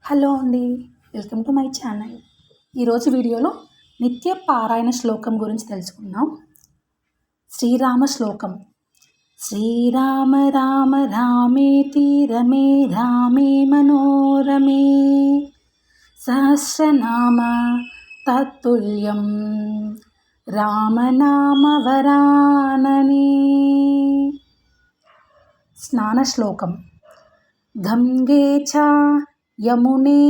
Hello అండి. Welcome to my channel. ఈరోజు వీడియోలో నిత్య పారాయణ శ్లోకం గురించి తెలుసుకుందాం. శ్రీరామ శ్లోకం. శ్రీరామ రామ రామేతి రమే రామే మనోరమే సహస్రనామ తత్తుల్యం రామనామ వరాననే. స్నాన శ్లోకం. గంగే చ యమునే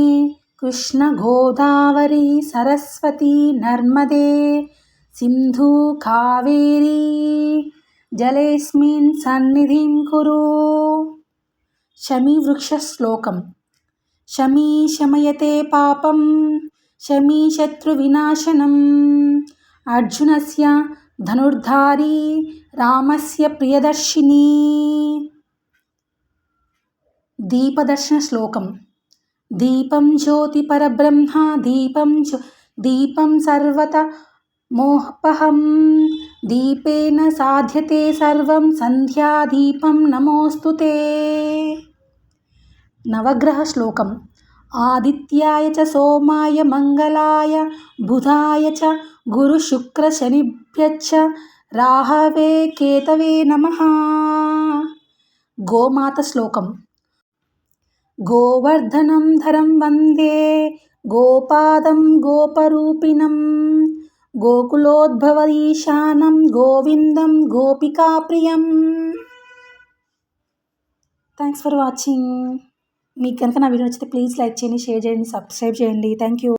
కృష్ణ గోదావరి సరస్వతి నర్మదే సింధు కావేరీ జలేస్మిన్ సన్నిధిం కురు. శమీ వృక్ష శ్లోకం. శమీ శమయతే పాపం శమీ శత్రు వినాశనం అర్జునస్య ధనుర్ధారి రామస్య ప్రియదర్శిని. దీపదర్శన శ్లోకం. దీపం జ్యోతి పరబ్రహ్మ దీపం సర్వత మోహపహం దీపేన సాధ్యతే సర్వం సంధ్యాదీపం నమోస్తుతే. నవగ్రహ శ్లోకం. ఆదిత్యాయ చ సోమాయ మంగళాయ బుధాయ చ గురు శుక్ర శనిభ్యశ్చ రాహవే కేతవే నమః. గోమాత శ్లోకం. గోవర్ధనం ధరం వందే గోపాదం గోపరూపిణం గోకులోద్భవ ఈశానం గోవిందం గోపికాప్రియం. Thanks for watching. మీకు కనుక నా వీడియో నచ్చితే ప్లీజ్ లైక్ చేయండి, షేర్ చేయండి, సబ్స్క్రైబ్ చేయండి. Thank you.